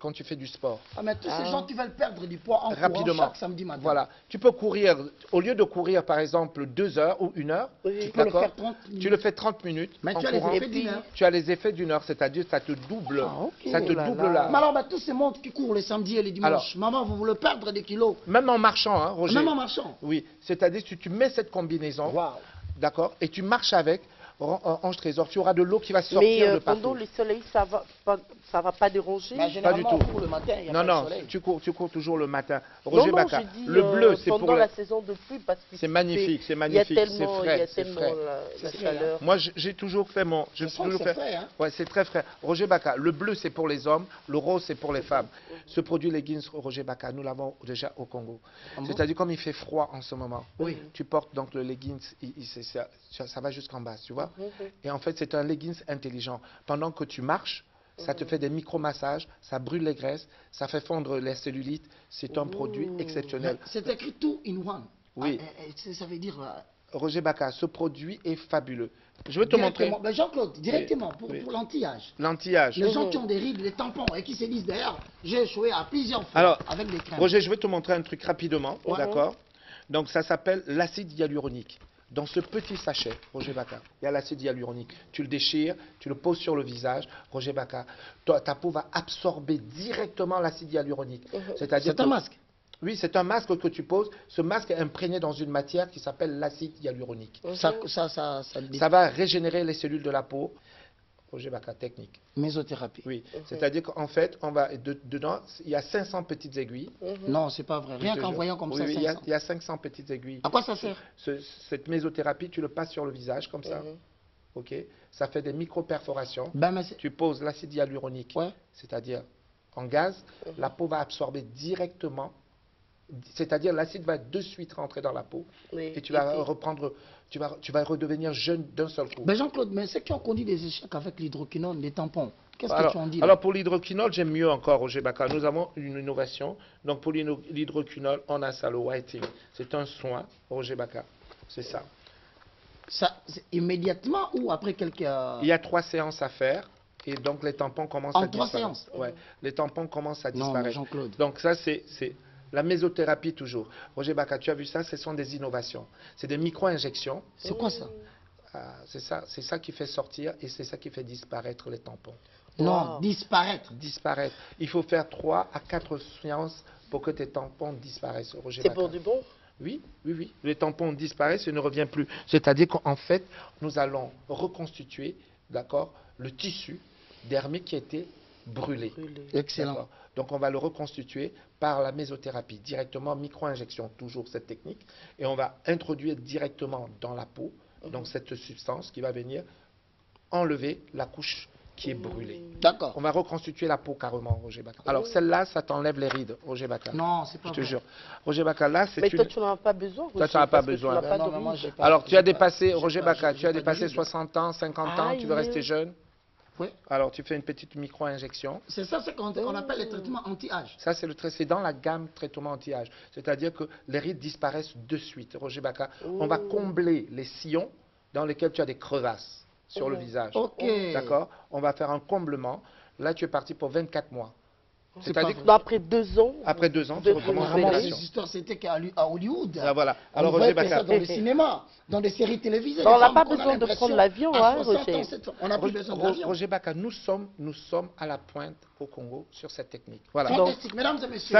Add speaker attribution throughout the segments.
Speaker 1: quand tu fais du sport.
Speaker 2: Ah, mais tous ces gens qui veulent perdre du poids en
Speaker 1: Rapidement.
Speaker 2: courant chaque samedi matin.
Speaker 1: Voilà. Tu peux courir, au lieu de courir par exemple 2 heures ou 1 heure,
Speaker 2: Tu peux le faire 30 minutes.
Speaker 1: tu le fais 30 minutes.
Speaker 2: Mais
Speaker 1: en
Speaker 2: tu as les
Speaker 1: courant.
Speaker 2: effets d'une heure.
Speaker 1: Tu as les effets d'une heure, c'est-à-dire ça te double.
Speaker 2: Ah, ok.
Speaker 1: Ça te double là.
Speaker 2: Mais alors, tous ces mondes qui courent les samedis et les dimanches, maman, vous voulez perdre des kilos?
Speaker 1: Même en marchant, hein, Roger.
Speaker 2: Même en marchant?
Speaker 1: Oui, c'est-à-dire que tu mets cette combinaison, d'accord, et tu marches avec, Ange Trésor, tu auras de l'eau qui va sortir de partout.
Speaker 3: Pendant le soleil, ça va pas déranger?
Speaker 2: Généralement,
Speaker 1: pas du tout.
Speaker 2: on court le matin, il y a
Speaker 1: Non,
Speaker 2: pas de
Speaker 1: non,
Speaker 2: soleil.
Speaker 1: tu cours toujours le matin. Roger Bacca,
Speaker 3: je dis,
Speaker 1: le bleu, c'est pour
Speaker 3: pendant la saison de pluie, parce que
Speaker 1: c'est magnifique, c'est
Speaker 3: il y a
Speaker 1: magnifique, c'est
Speaker 3: tellement,
Speaker 1: frais,
Speaker 3: il y a
Speaker 1: c'est
Speaker 3: tellement
Speaker 1: frais.
Speaker 3: la chaleur.
Speaker 1: Moi, j'ai toujours fait mon...
Speaker 2: C'est frais, hein?
Speaker 1: Ouais, c'est très frais. Roger Bacca, le bleu, c'est pour les hommes, le rose, c'est pour les femmes. Ce produit leggings Roger Bacca, nous l'avons déjà au Congo. C'est-à-dire, comme il fait froid en ce moment, tu portes donc le leggings, ça va jusqu'en bas, tu vois. Et en fait, c'est un leggings intelligent. Pendant que tu marches, ça te fait des micro-massages, ça brûle les graisses, ça fait fondre les cellulites. C'est un produit exceptionnel.
Speaker 2: C'est écrit tout in one.
Speaker 1: Oui.
Speaker 2: Ça veut dire...
Speaker 1: Roger Bacca, ce produit est fabuleux. Je vais te montrer.
Speaker 2: Jean-Claude, directement, pour l'anti-âge.
Speaker 1: L'anti-âge.
Speaker 2: Les gens qui ont des rides, des tampons, et qui se disent d'ailleurs, j'ai échoué à plusieurs fois
Speaker 1: Alors,
Speaker 2: avec des crèmes.
Speaker 1: Roger, je vais te montrer un truc rapidement, d'accord? Donc, ça s'appelle l'acide hyaluronique. Dans ce petit sachet, Roger Bacca, il y a l'acide hyaluronique. Tu le déchires, tu le poses sur le visage, Roger Bacca. Ta peau va absorber directement l'acide hyaluronique. C'est
Speaker 2: un masque?
Speaker 1: Oui, c'est un masque que tu poses. Ce masque est imprégné dans une matière qui s'appelle l'acide hyaluronique. Ça va régénérer les cellules de la peau. Roger Bacca, technique.
Speaker 2: Mésothérapie.
Speaker 1: Oui, c'est-à-dire qu'en fait, dedans, il y a 500 petites aiguilles.
Speaker 2: Non, c'est pas vrai. Rien qu'en voyant comme ça, 500.
Speaker 1: Il y a 500 petites aiguilles.
Speaker 2: À quoi ça sert?
Speaker 1: Cette mésothérapie, tu le passes sur le visage comme ça. Ok. Ça fait des micro-perforations. Tu poses l'acide hyaluronique, c'est-à-dire en gaz. La peau va absorber directement. C'est-à-dire l'acide va de suite rentrer dans la peau et tu vas reprendre, tu vas redevenir jeune d'un seul coup.
Speaker 2: Ben Jean-Claude, mais ceux qui ont connu des échecs avec l'hydroquinone, les tampons, qu'est-ce que tu en dis là?
Speaker 1: Alors pour l'hydroquinone, j'aime mieux encore, Roger Bacca. Nous avons une innovation. Donc pour l'hydroquinone, on a ça, le whiting. C'est un soin, Roger Bacca. C'est ça.
Speaker 2: Ça, immédiatement ou après quelques...
Speaker 1: Il y a 3 séances à faire. Et donc les tampons commencent à disparaître.
Speaker 2: En 3 séances?
Speaker 1: Ouais, les tampons commencent à disparaître.
Speaker 2: Non, Jean-Claude.
Speaker 1: Donc ça, c'est la mésothérapie toujours. Roger Bacca, tu as vu ça? Ce sont des innovations. C'est des micro-injections.
Speaker 2: C'est quoi ça?
Speaker 1: C'est ça qui fait sortir et c'est ça qui fait disparaître les tampons.
Speaker 2: Non, disparaître.
Speaker 1: Disparaître. Il faut faire 3 à 4 séances pour que tes tampons disparaissent, Roger
Speaker 3: C'est
Speaker 1: Bacca.
Speaker 3: pour du bon?
Speaker 1: Oui, oui, oui. Les tampons disparaissent et ne reviennent plus. C'est-à-dire qu'en fait, nous allons reconstituer, d'accord, le tissu dermique qui a été brûlé.
Speaker 2: Excellent.
Speaker 1: Donc on va le reconstituer par la mésothérapie, directement micro-injection, toujours cette technique, et on va introduire directement dans la peau, donc cette substance qui va venir enlever la couche qui est brûlée.
Speaker 2: D'accord.
Speaker 1: On va reconstituer la peau carrément, Roger Bacca. Alors celle-là, ça t'enlève les rides, Roger Bacca.
Speaker 2: Non, c'est pas vrai.
Speaker 1: Je te jure. Roger Bacca, là, c'est une...
Speaker 3: Mais toi, tu n'en as pas besoin.
Speaker 1: Toi, tu n'en as pas besoin. Alors, tu as dépassé, Roger Bacca, tu as dépassé 60 ans, 50 ans, tu veux rester jeune?
Speaker 2: Oui.
Speaker 1: Alors, tu fais une petite micro-injection.
Speaker 2: C'est ça ce qu'on appelle les traitements anti-âge.
Speaker 1: Ça, c'est dans la gamme traitement anti-âge. C'est-à-dire que les rides disparaissent de suite. Roger Bacca, on va combler les sillons dans lesquels tu as des crevasses sur le visage.
Speaker 2: Ok.
Speaker 1: D'accord? On va faire un comblement. Là, tu es parti pour 24 mois.
Speaker 3: C'est-à-dire après 2 ans.
Speaker 1: Après 2 ans, tu recommences l'opération.
Speaker 2: Les histoires, c'était qu'à Hollywood.
Speaker 1: Ah, voilà.
Speaker 2: Alors, Roger Bacca, ça dans le cinéma, dans des séries télévisées.
Speaker 3: On n'a pas besoin de prendre l'avion, hein, Roger.
Speaker 2: On n'a plus besoin de l'avion.
Speaker 1: Roger Bacca, nous sommes à la pointe au Congo sur cette technique. Voilà.
Speaker 2: Fantastique, mesdames et messieurs.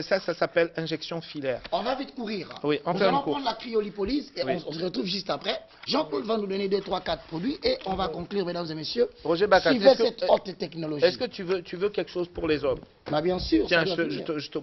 Speaker 1: Ça s'appelle injection filaire.
Speaker 2: On va vite courir.
Speaker 1: Oui, on
Speaker 2: Nous
Speaker 1: fait
Speaker 2: allons
Speaker 1: une course.
Speaker 2: prendre la cryolipolyse et on se retrouve juste après. Jean-Claude va nous donner 2, 3, 4 produits et on va conclure, mesdames et messieurs.
Speaker 1: Roger Bacca,
Speaker 2: suivez cette haute technologie.
Speaker 1: Est-ce que tu veux quelque chose pour les hommes?
Speaker 2: Bah bien sûr.
Speaker 1: Tiens,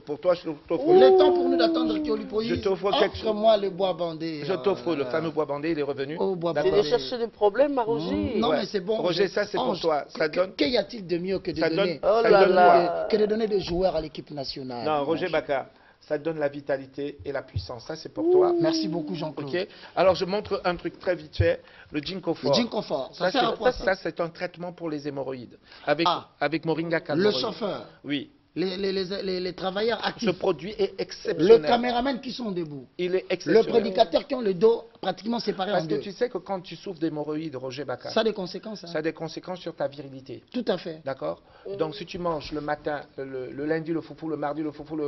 Speaker 1: pour toi, je t'offre.
Speaker 2: Il est temps pour nous d'attendre Cryolipolyse.
Speaker 1: Je t'offre quelque chose.
Speaker 2: Offre-moi le bois bandé.
Speaker 1: Je t'offre le fameux bois bandé, il est revenu.
Speaker 2: Oh, bois
Speaker 3: C'est
Speaker 2: bandé.
Speaker 3: de chercher des problèmes, Roger.
Speaker 2: Non, mais c'est bon.
Speaker 1: Roger, ça c'est pour toi. Ça donne.
Speaker 2: Qu'y a-t-il de mieux que de donner
Speaker 3: que
Speaker 2: de donner des joueurs à l'équipe nationale?
Speaker 1: Non, Roger Bacca, ça donne la vitalité et la puissance. Ça, c'est pour toi.
Speaker 2: Merci beaucoup, Jean-Claude.
Speaker 1: Ok. Alors, je montre un truc très vite fait, le Ginkgo-Fort.
Speaker 2: Le Ginkgo-Fort, ça,
Speaker 1: Ça, c'est un traitement pour les hémorroïdes. Avec Moringa Caloré.
Speaker 2: Le chauffeur.
Speaker 1: Oui.
Speaker 2: les travailleurs actifs.
Speaker 1: Ce produit est exceptionnel.
Speaker 2: Le caméraman qui sont debout.
Speaker 1: Il est
Speaker 2: Le
Speaker 1: exceptionnel.
Speaker 2: prédicateur qui ont le dos pratiquement séparé
Speaker 1: Parce
Speaker 2: en
Speaker 1: que
Speaker 2: deux.
Speaker 1: tu sais que quand tu souffres d'hémorroïdes, Roger Bacca,
Speaker 2: Ça a des conséquences. Hein.
Speaker 1: ça a des conséquences sur ta virilité.
Speaker 2: Tout à fait.
Speaker 1: D'accord? Donc si tu manges le matin, le lundi le foufou, le mardi le foufou,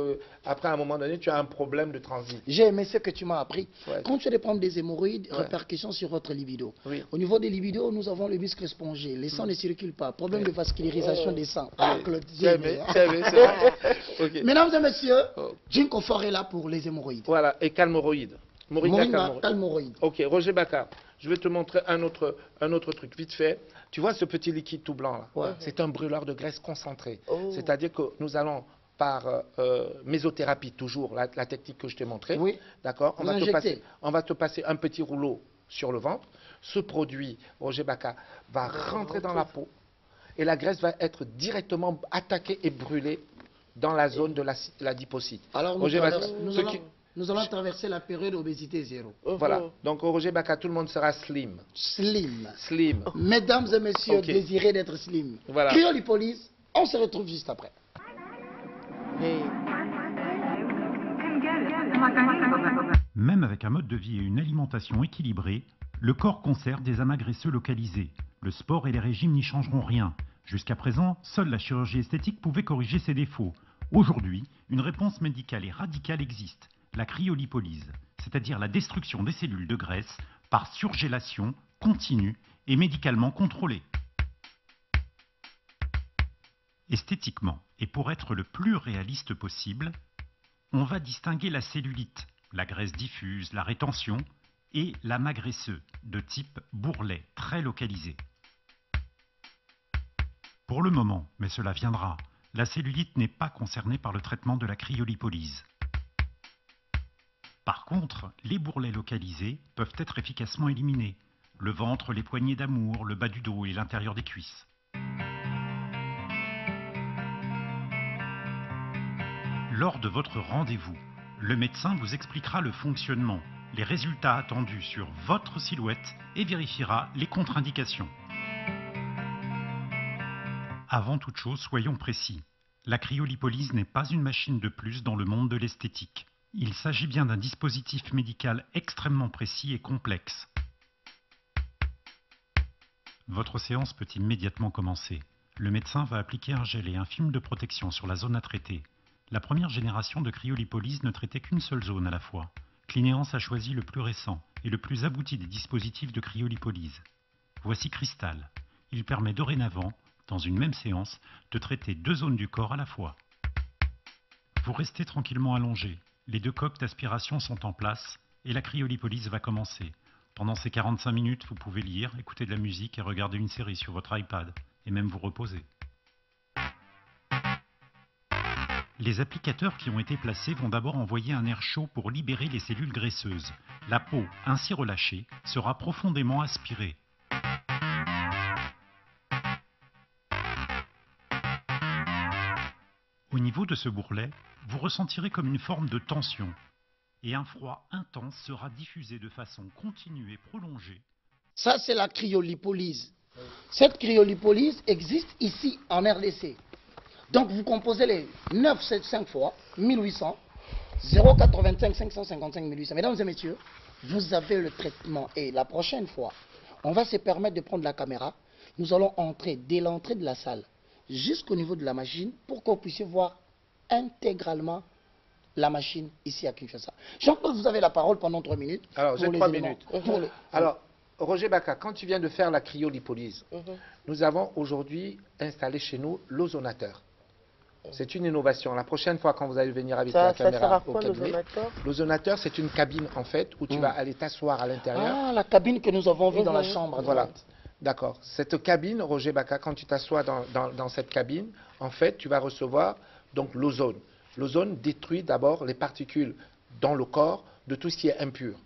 Speaker 1: après à un moment donné, tu as un problème de transit.
Speaker 2: J'ai aimé ce que tu m'as appris.
Speaker 1: Ouais.
Speaker 2: Quand tu as des problèmes des hémorroïdes,
Speaker 1: Ouais.
Speaker 2: répercussions sur votre libido.
Speaker 1: Oui.
Speaker 2: Au niveau des libido, nous avons le muscle spongé. Les sangs ne circulent pas. Problème de vascularisation des sangs. Ah, Claude, j'ai aimé, hein.
Speaker 1: C'est vrai. Ok.
Speaker 2: Mesdames et messieurs,
Speaker 1: Oh.
Speaker 2: Ginkofor est là pour les hémorroïdes.
Speaker 1: Voilà, et calmoroïde.
Speaker 2: Moringa calmoroïde.
Speaker 1: Ok, Roger Bacca, je vais te montrer un autre truc, vite fait. Tu vois ce petit liquide tout blanc là?
Speaker 2: Ouais.
Speaker 1: C'est un brûleur de graisse concentré.
Speaker 3: Oh.
Speaker 1: C'est-à-dire que nous allons par mésothérapie, toujours la technique que je t'ai montrée.
Speaker 2: Oui.
Speaker 1: D'accord?
Speaker 2: Vous injectez.
Speaker 1: On va te passer un petit rouleau sur le ventre. Ce produit, Roger Bacca, va rentrer dans la peau et la graisse va être directement attaquée et brûlée dans la zone de l'adipocyte.
Speaker 2: Alors nous,
Speaker 1: Roger Bacca, ceux qui-
Speaker 2: nous allons traverser la période d'obésité zéro.
Speaker 1: Voilà. Donc au Roger Bacca, tout le monde sera slim.
Speaker 2: Slim.
Speaker 1: Slim.
Speaker 2: Mesdames et messieurs,
Speaker 1: Ok.
Speaker 2: désirez d'être slim.
Speaker 1: Voilà.
Speaker 2: Cryolipolyse, on se retrouve juste après.
Speaker 4: Même avec un mode de vie et une alimentation équilibrée, le corps conserve des amas graisseux localisés. Le sport et les régimes n'y changeront rien. Jusqu'à présent, seule la chirurgie esthétique pouvait corriger ces défauts. Aujourd'hui, une réponse médicale et radicale existe, la cryolipolyse, c'est-à-dire la destruction des cellules de graisse par surgélation continue et médicalement contrôlée. Esthétiquement, et pour être le plus réaliste possible, on va distinguer la cellulite, la graisse diffuse, la rétention, et l'amas graisseux, de type bourrelet, très localisé. Pour le moment, mais cela viendra, la cellulite n'est pas concernée par le traitement de la cryolipolyse. Par contre, les bourrelets localisés peuvent être efficacement éliminés. Le ventre, les poignées d'amour, le bas du dos et l'intérieur des cuisses. Lors de votre rendez-vous, le médecin vous expliquera le fonctionnement, les résultats attendus sur votre silhouette et vérifiera les contre-indications. Avant toute chose, soyons précis. La cryolipolyse n'est pas une machine de plus dans le monde de l'esthétique. Il s'agit bien d'un dispositif médical extrêmement précis et complexe. Votre séance peut immédiatement commencer. Le médecin va appliquer un gel et un film de protection sur la zone à traiter. La première génération de cryolipolyse ne traitait qu'une seule zone à la fois. Clinéance a choisi le plus récent et le plus abouti des dispositifs de cryolipolyse. Voici Cristal. Il permet dorénavant, dans une même séance, de traiter 2 zones du corps à la fois. Vous restez tranquillement allongé. Les 2 coques d'aspiration sont en place et la cryolipolyse va commencer. Pendant ces 45 minutes, vous pouvez lire, écouter de la musique et regarder une série sur votre iPad, et même vous reposer. Les applicateurs qui ont été placés vont d'abord envoyer un air chaud pour libérer les cellules graisseuses. La peau, ainsi relâchée, sera profondément aspirée. Au niveau de ce bourrelet, vous ressentirez comme une forme de tension, et un froid intense sera diffusé de façon continue et prolongée.
Speaker 2: Ça, c'est la cryolipolyse. Cette cryolipolyse existe ici en RDC. Donc, vous composez les 975 fois 1800, 085 555 1800. Mesdames et messieurs, vous avez le traitement. Et la prochaine fois, on va se permettre de prendre la caméra. Nous allons entrer dès l'entrée de la salle jusqu'au niveau de la machine pour qu'on puisse voir intégralement la machine ici à Kinshasa. Jean-Claude, vous avez la parole pendant 3 minutes.
Speaker 1: Alors, j'ai
Speaker 2: pour les
Speaker 1: 3
Speaker 2: éléments.
Speaker 1: minutes. Alors, Roger Bacca, quand tu viens de faire la cryolipolyse, nous avons aujourd'hui installé chez nous l'ozonateur. C'est une innovation. La prochaine fois, quand vous allez venir avec la
Speaker 3: Ça sert
Speaker 1: caméra
Speaker 3: à quoi,
Speaker 1: au cabinet,
Speaker 3: l'ozonateur?
Speaker 1: l'ozonateur, c'est une cabine, en fait, où tu vas aller t'asseoir à l'intérieur.
Speaker 2: Ah, la cabine que nous avons vue dans la chambre. à
Speaker 1: Voilà.
Speaker 2: droite.
Speaker 1: D'accord. Cette cabine, Roger Bacca, quand tu t'assois dans cette cabine, en fait, tu vas recevoir donc l'ozone. L'ozone détruit d'abord les particules dans le corps de tout ce qui est impur.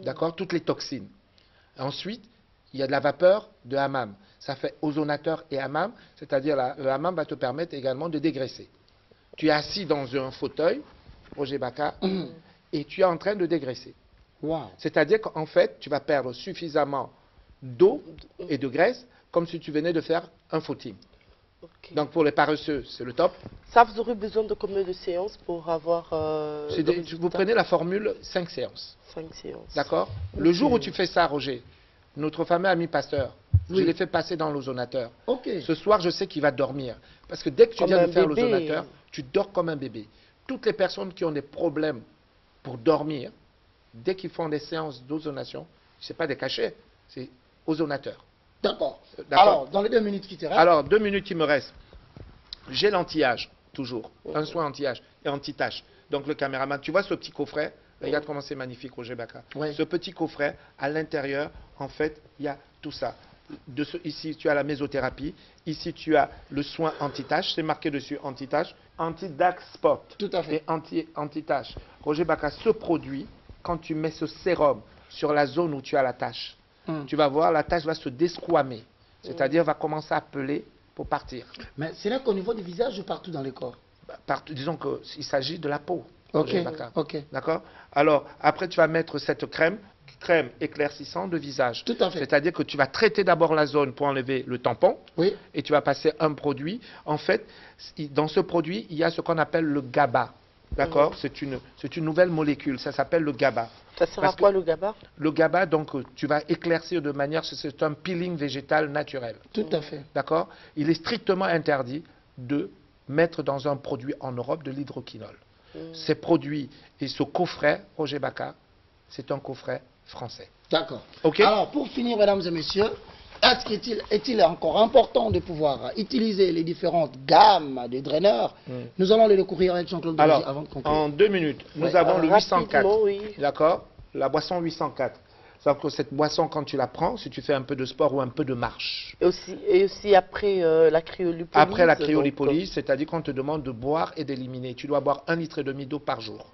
Speaker 1: D'accord? Toutes les toxines. Ensuite, il y a de la vapeur de hammam. Ça fait ozonateur et hammam, c'est-à-dire le hammam va te permettre également de dégraisser. Tu es assis dans un fauteuil, Roger Bacca, et tu es en train de dégraisser.
Speaker 2: Wow.
Speaker 1: C'est-à-dire qu'en fait, tu vas perdre suffisamment d'eau et de graisse, comme si tu venais de faire un footing.
Speaker 3: Ok.
Speaker 1: Donc pour les paresseux, c'est le top.
Speaker 3: Ça, vous aurez besoin de combien de séances pour avoir...
Speaker 1: Vous prenez la formule 5 séances.
Speaker 3: 5 séances.
Speaker 1: D'accord. Le jour où tu fais ça, Roger, notre fameux ami pasteur, je l'ai fait passer dans l'ozonateur. Ce soir, je sais qu'il va dormir. Parce que dès que tu viens de faire l'ozonateur, tu dors comme un bébé. Toutes les personnes qui ont des problèmes pour dormir, dès qu'ils font des séances d'ozonation, ce n'est pas des cachets, c'est ozonateur.
Speaker 2: D'accord. Alors, dans les 2 minutes qui te restent...
Speaker 1: Alors, 2 minutes qui me restent. J'ai l'anti-âge, toujours. Un soin anti-âge et anti-tache. Donc le caméraman, tu vois ce petit coffret? Regarde comment c'est magnifique, Roger Bacca. Ce petit coffret, à l'intérieur, en fait, il y a tout ça. Ici, tu as la mésothérapie. Ici, tu as le soin anti-tache. C'est marqué dessus anti-tache. Anti-dark spot.
Speaker 2: Tout à fait.
Speaker 1: Et anti-tache. Roger Bacca, ce produit, quand tu mets ce sérum sur la zone où tu as la tache, tu vas voir, la tache va se desquamer. C'est-à-dire, va commencer à peler pour partir.
Speaker 2: Mais c'est là qu'au niveau du visage ou partout dans le corps?
Speaker 1: Partout, disons qu'il s'agit de la peau.
Speaker 2: Ok.
Speaker 1: D'accord. Alors, après, tu vas mettre cette crème éclaircissante de visage.
Speaker 2: Tout à fait.
Speaker 1: C'est-à-dire que tu vas traiter d'abord la zone pour enlever le tampon.
Speaker 2: Oui.
Speaker 1: Et tu vas passer un produit. En fait, dans ce produit, il y a ce qu'on appelle le GABA. D'accord. C'est une nouvelle molécule. Ça s'appelle le GABA.
Speaker 3: Ça sert à quoi le GABA? Le
Speaker 1: GABA, donc, tu vas éclaircir de manière... C'est un peeling végétal naturel.
Speaker 2: Tout à fait.
Speaker 1: D'accord. Il est strictement interdit de mettre dans un produit en Europe de l'hydroquinone. Ces produits et ce coffret, Roger Bacca, c'est un coffret français.
Speaker 2: D'accord.
Speaker 1: Okay.
Speaker 2: Alors, pour finir, mesdames et messieurs, est-il encore important de pouvoir utiliser les différentes gammes de draineurs? Nous allons les découvrir avec Jean-Claude avant de conclure.
Speaker 1: En 2 minutes, nous avons le 804.
Speaker 3: Oui.
Speaker 1: D'accord. La boisson 804. C'est-à-dire que cette boisson, quand tu la prends, si tu fais un peu de sport ou un peu de marche.
Speaker 3: Et aussi après la cryolipolyse.
Speaker 1: Après la cryolipolyse, c'est-à-dire qu'on te demande de boire et d'éliminer. Tu dois boire 1,5 litre d'eau par jour.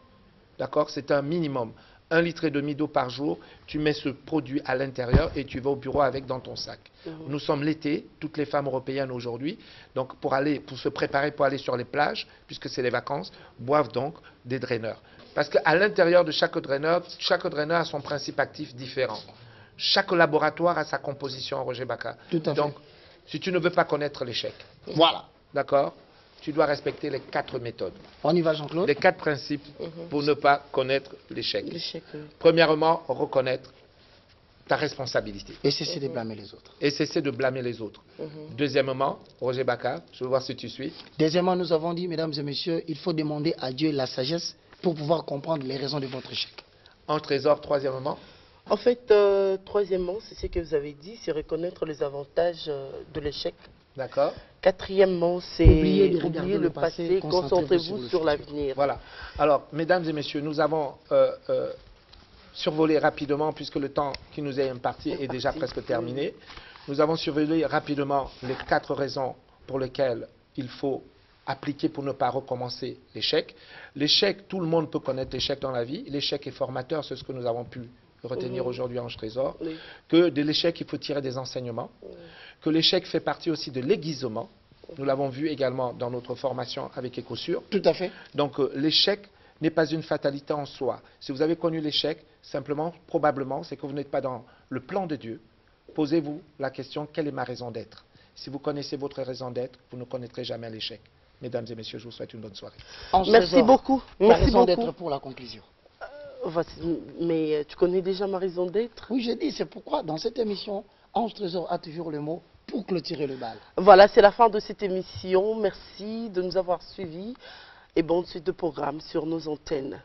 Speaker 1: D'accord? C'est un minimum. 1,5 litre d'eau par jour, tu mets ce produit à l'intérieur et tu vas au bureau avec dans ton sac. Nous sommes l'été, toutes les femmes européennes aujourd'hui, donc pour se préparer pour aller sur les plages, puisque c'est les vacances, boivent donc des draineurs. Parce qu'à l'intérieur de chaque draineur a son principe actif différent. Chaque laboratoire a sa composition, Roger Bacca.
Speaker 2: Tout à fait.
Speaker 1: Donc, si tu ne veux pas connaître l'échec,
Speaker 2: voilà.
Speaker 1: D'accord, tu dois respecter les 4 méthodes.
Speaker 2: On y va, Jean-Claude.
Speaker 1: Les 4 principes pour ne pas connaître l'échec.
Speaker 3: Oui.
Speaker 1: Premièrement, reconnaître ta responsabilité.
Speaker 2: Et cesser de blâmer les autres.
Speaker 1: Et cesser de blâmer les autres. Deuxièmement, Roger Bacca, je veux voir si tu suis.
Speaker 2: Deuxièmement, nous avons dit, mesdames et messieurs, il faut demander à Dieu la sagesse pour pouvoir comprendre les raisons de votre échec.
Speaker 1: En trésor, troisièmement.
Speaker 3: En fait, troisièmement, c'est ce que vous avez dit, c'est reconnaître les avantages de l'échec.
Speaker 1: D'accord.
Speaker 3: Quatrièmement, c'est oublier le passé, concentrez-vous sur l'avenir.
Speaker 1: Voilà. Alors, mesdames et messieurs, nous avons survolé rapidement, puisque le temps qui nous est imparti est déjà presque terminé. Nous avons survolé rapidement les 4 raisons pour lesquelles il faut appliquer pour ne pas recommencer l'échec. L'échec, tout le monde peut connaître l'échec dans la vie. L'échec est formateur, c'est ce que nous avons pu retenir aujourd'hui en Ange Trésor. Que de l'échec, il faut tirer des enseignements. Que l'échec fait partie aussi de l'aiguisement. Nous l'avons vu également dans notre formation avec Écosur.
Speaker 2: Tout à fait.
Speaker 1: Donc l'échec n'est pas une fatalité en soi. Si vous avez connu l'échec, simplement, probablement, c'est que vous n'êtes pas dans le plan de Dieu. Posez-vous la question, quelle est ma raison d'être? Si vous connaissez votre raison d'être, vous ne connaîtrez jamais l'échec. Mesdames et messieurs, je vous souhaite une bonne soirée.
Speaker 3: Merci beaucoup.
Speaker 2: Merci raison d'être pour la conclusion.
Speaker 3: Mais tu connais déjà ma raison d'être?
Speaker 2: Oui, j'ai dit, c'est pourquoi dans cette émission, Ange Trésor a toujours le mot pour clôturer le bal.
Speaker 3: Voilà, c'est la fin de cette émission. Merci de nous avoir suivis et bonne suite de programme sur nos antennes.